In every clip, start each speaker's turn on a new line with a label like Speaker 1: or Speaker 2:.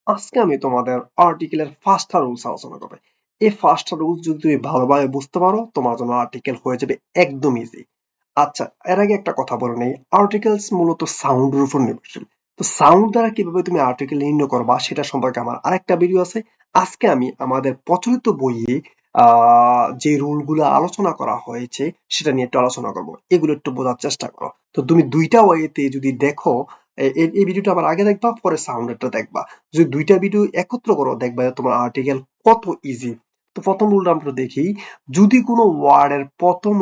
Speaker 1: আজকে আমি তোমাদের আর্টিকেলের ফার্স্টটা রুলস আলোচনা করব। এই ফার্স্টটা রুলস যদি তুমি ভালোভাবে বুঝতে পারো তোমার জন্য আর্টিকেল হয়ে যাবে একদম ইজি। আচ্ছা, এর আগে একটা কথা বলে নেই, আর্টিকেলস মূলত সাউন্ডের উপর নির্ভরশীল। তো সাউন্ড দ্বারা কিভাবে তুমি আর্টিকেল নির্ণয় করবা সেটা সম্পর্কে আমার আরেকটা ভিডিও আছে। আজকে আমি আমাদের প্রচলিত বইয়ে যে রুলগুলো আলোচনা করা হয়েছে সেটা নিয়ে একটু আলোচনা করব। এগুলো একটু বোঝার চেষ্টা করো। তো তুমি দুইটা ওয়েতে যদি দেখো, এই ভিডিওটা আবার আগে দেখবা পরে সাউন্ডেরটা দেখবা। যদি দুইটা ভিডিও একত্র করো দেখবা তোমার আর্টিকেল কত ইজি। তো প্রথম রুলটা আমরা দেখি, যদি কোনো ওয়ার্ডের প্রথম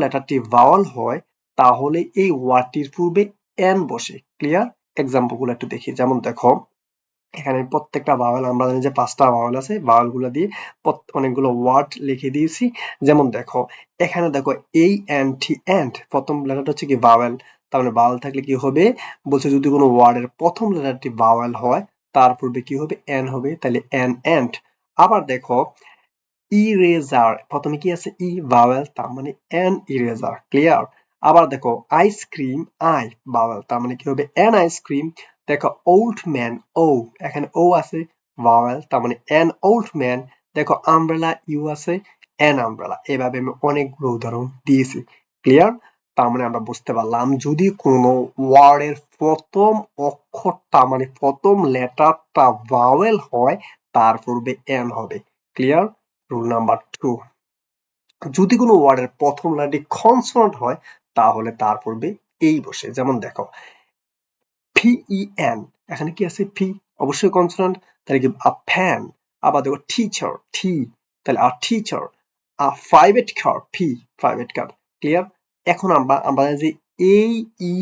Speaker 1: লেটারটি ভাওয়াল হয় তাহলে এই ওয়ার্ডটির পূর্বে এন বসে। ক্লিয়ার? এক্সাম্পল গুলো একটু দেখি। যেমন দেখো, এখানে প্রত্যেকটা ভাওয়াল আমরা জানি যে 5টা ভাওয়াল আছে, ভাওয়াল গুলো দিয়ে অনেকগুলো ওয়ার্ড লিখে দিয়েছি। যেমন দেখো, এখানে দেখো এই এন টি এন্ড, প্রথম লেটারটা হচ্ছে কি ভাওয়াল। তার মানে ভাওয়াল থাকলে কি হবে, বলছে যদি কোনো ওয়ার্ডের প্রথম লেটারটি ভাওয়াল হয় তার পূর্বে কি হবে, এন হবে, তাহলে এন এন্ড। আবার দেখো, ইরেজার, প্রথমে কি আছে ই ভাওয়েল, তার মানে এন ইরেজার। ক্লিয়ার? আবার দেখো আইসক্রিম, আই ভাওয়েল, তার মানে কি হবে এন আইসক্রিম। দেখো ওল্ড ম্যান, ও, এখানে ও আছে ভাওয়েল, তার মানে এন ওল্ড ম্যান। দেখো আমব্রেলা, ইউ আছে, এন আমব্রেলা। এভাবে আমি অনেকগুলো উদাহরণ দিয়েছি। ক্লিয়ার? তার মানে আমরা বুঝতে পারলাম যদি কোনো ওয়ার্ডের প্রথম অক্ষরটা মানে প্রথম লেটারটা ভাওয়েল হয় তার পূর্বে এন হবে। ক্লিয়ার? রুল নাম্বার 2, যদি কোনো ওয়ার্ডের প্রথম লেটারটি কনসোনেন্ট হয় তাহলে তার পূর্বে এই বসে। যেমন দেখো পি ই এন, এখানে কি আছে পি, অবশ্যই কনসোনেন্ট, তাহলে কি আ ফ্যান। আবার দেখো টিচার, টি, তাহলে আ টিচার। আ private car, P, private car. Clear? এখন আমরা যে এই ই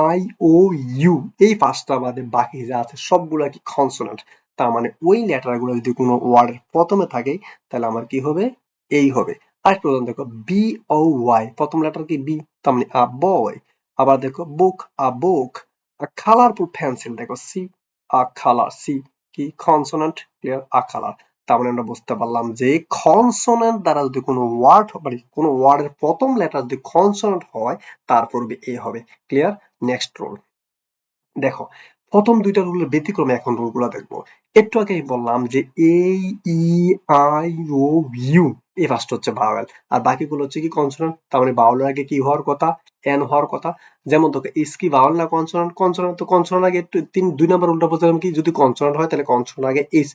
Speaker 1: আই ও ইউ এই পাঁচটা বাদে বাকি যা আছে সবগুলা কি কনসোনেন্ট। তার মানে ওই লেটার গুলো যদি কোনো ওয়ার্ডের প্রথমে থাকে তাহলে আমার কি হবে, এই হবে। আরেকটা উদাহরণ দেখো, বি ও ওয়াই, প্রথম লেটার কি বি, তার মানে আ বয়। আবার দেখো বুক, আ বুক। A colorful pencil, দেখো সি, আ কালার, সি কি কনসোনেন্ট। ক্লিয়ার? আ কালার। তার মানে আমরা বুঝতে পারলাম যে কনসোনেন্ট দ্বারা যদি কোনো ওয়ার্ড মানে কোনো ওয়ার্ডের প্রথম লেটার যদি কনসোনেন্ট হয় তার পূর্বে এ হবে। ক্লিয়ার? নেক্সট রুল দেখো, প্রথম দুইটা রুলের ব্যতিক্রমে এখন রুলগুলো দেখবো। একটু আগেই বললাম যে এই ই আই ও ইউ এই পাঁচটা হচ্ছে ভাওয়েল, আর বাকিগুলো হচ্ছে কি কনসোনেন্ট। তার মানে ভাওয়েলের আগে কি হওয়ার কথা, এন হওয়ার কথা। যেমন তোকে ইস কি ভাওয়েল না কনসোনেন্ট? কনসোনেন্ট, তো কনসোনেন্ট আগে একটু দুই নাম্বার উল্টা বলছিলাম কি, যদি কনসোনেন্ট হয় তাহলে কনসোনেন্ট আগে ইস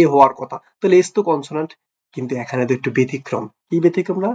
Speaker 1: এ হওয়ার কথা, তাহলে এস তো কনসোনেন্ট। কিন্তু এখানে তো একটু ব্যতিক্রম। কি ব্যতিক্রম না,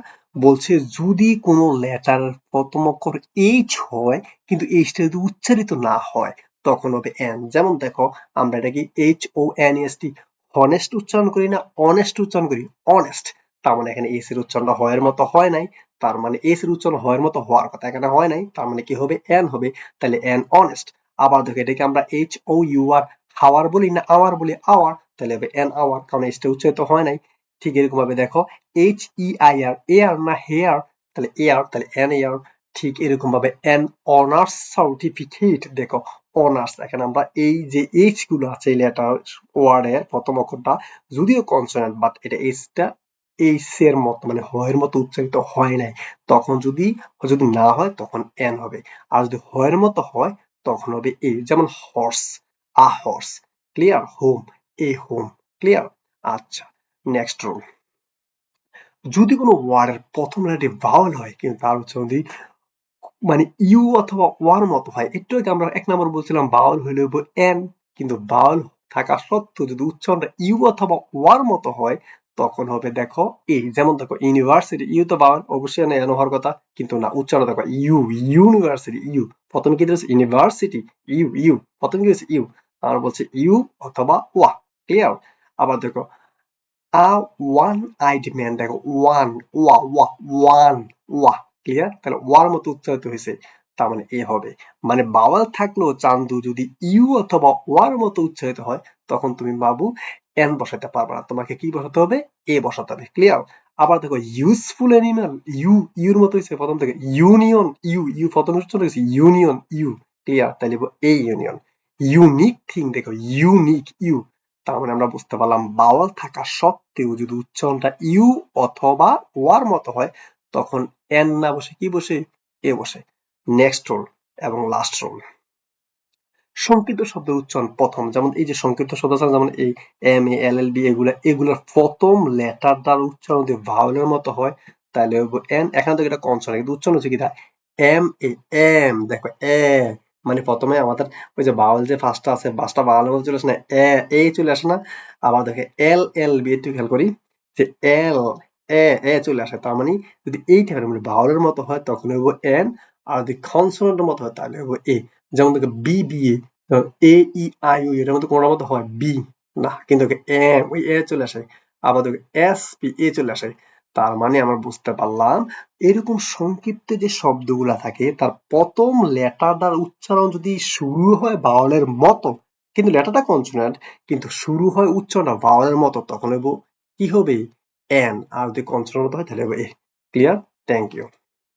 Speaker 1: বলছে যদি কোনো লেটার প্রথম অক্ষর এইচ হয় কিন্তু এইচটা যদি উচ্চারিত না হয় তখন হবে এন। যেমন দেখো, আমরা এটা কি H O N S T honest উচ্চারণ করি না, অনেস্ট উচ্চারণ করি, অনেস্ট। তার মানে এখানে এস এর উচ্চারণটা হয়ের মতো হয় নাই, তার মানে এস এর উচ্চারণ হয়ের মতো হওয়ার কথা, এখানে হয় নাই, তার মানে কি হবে, এন হবে। তাহলে এন অনেস্ট। আবার দেখো, এটাকে আমরা এইচ ও ইউ আর হাওয়ার বলি না আওয়ার বলি, আওয়ার, তাহলে হবে এন আওয়ার, কারণ এইচটা উচ্চারিত হয় নাই। ঠিক এরকম ভাবে দেখো, H E I R, heir না হেয়ার, তাহলে এয়ার, তাহলে এন এয়ার। ঠিক এরকম ভাবে এন অনার্স সার্টিফিকেট, দেখো অনার্স, এখানে আমরা এই যে এইচ গুলো আছে এই লেটার ওয়ার্ডের প্রথম অক্ষরটা যদিও কনসোনেন্ট বাট এটা এইচটা এইচ এর মতো মানে হয়ের মতো উচ্চারিত হয় নাই, তখন যদি যদি না হয় তখন এন হবে। আর যদি হয়ের মতো হয় তখন হবে এ। যেমন horse, a horse. Clear? Home, A home. Clear? আচ্ছা, নেক্সট রুল, যদি কোনো ওয়ার্ডের প্রথম লেটারটি ভাওয়েল হয় কিন্তু তার উচ্চারণ মানে ইউ অথবা ওয়ার মতো হয়, একটু আগে আমরা এক নম্বর বলছিলাম বাউল হইলে এন, কিন্তু বাউল থাকা সত্ত্বেও যদি উচ্চারণটা ইউ অথবা ওয়ার মতো হয় তখন হবে দেখো এই। যেমন দেখো ইউনিভার্সিটি, ইউ তো বাউল, অবশ্যই না এন হওয়ার কথা, কিন্তু না, উচ্চারণ দেখো ইউ, ইউনিভার্সিটি, ইউ প্রথমে কি দিয়েছে ইউনিভার্সিটি, ইউ ইউ প্রথমে কি দিয়েছে ইউ, আমরা বলছি ইউ অথবা ওয়া। ক্লিয়ার? আবার দেখো আ ওয়ান আইড ম্যান, দেখো ওয়ান, ওয়া ওয়া ওয়ান, ওয়া। ক্লিয়ার? তাহলে ওয়ার মতো উচ্চারিত হয়েছে, তার মানে এ হবে। মানে বাওয়াল থাকলেও চান্দু যদি ইউ অথবা ওয়ার মতো উচ্চারিত হয় তখন তুমি বাবু এন বসাতে পারবে না, তোমাকে কি বসাতে হবে, এ বসাতে হবে। ক্লিয়ার? আবার দেখো ইউজফুল অ্যানিমাল, ইউ, ইউর মতো হয়েছে প্রথম থেকে, ইউনিয়ন, ইউ, ইউ প্রথম উচ্চারণ হয়েছে ইউনিয়ন, ইউ। ক্লিয়ার? তাহলে এই ইউনিয়ন। ইউনিক থিং, দেখো ইউনিক, ইউ। তার মানে আমরা বুঝতে পারলাম বাওয়াল থাকা সত্ত্বেও যদি উচ্চারণটা ইউ অথবা ওয়ার মতো হয় তখন এন না বসে কি বসে, এ বসে। নেক্সট রুল এবং লাস্ট রুল, সংক্ষিপ্ত শব্দের উচ্চারণ প্রথম, যেমন এই যে সংক্ষিপ্ত শব্দ আছে যেমন এই M A L L D এগুলার প্রথম লেটার দ্বারা উচ্চারণ যদি ভাওয়ালের মতো হয় তাহলে এন। এখানে তো এটা কনসোনেন্ট কিন্তু উচ্চারণ হচ্ছে কি এম এ এম, দেখো এ মানে প্রথমে আমাদের ওই যে ভাওয়াল যে ফার্স্টটা আছে ফার্স্টটা ভাওয়ালের মতো চলে আসে না, এ চলে আসে না। আবার দেখে এল এল বি একটু খেয়াল করি যে এল এ চলে আসে, তার মানে যদি এইটা মানে ভাওয়ালের মতো হয় তখন হইব এন, আর যদি কনসোনেন্টের মতো হয় তাহলে হইব এ। যেমন দেখো B B A E I O এটার মধ্যে কোনটার মতো হয় বি না, কিন্তু এ ওই এ চলে আসে। আবার দেখো এস পি এ চলে আসে। তার মানে আমরা বুঝতে পারলাম এরকম সংক্ষিপ্ত যে শব্দগুলা থাকে তার প্রথম লেটার দ্বারা উচ্চারণ যদি শুরু হয় ভাওয়ালের মতো, কিন্তু লেটারটা কনসোনেন্ট কিন্তু শুরু হয় উচ্চারণটা ভাওয়ালের মতো, তখন হইব কি হবে এন, আর যদি কনসোনেন্ট মতো হয় তাহলে হবে এ। ক্লিয়ার? Thank you.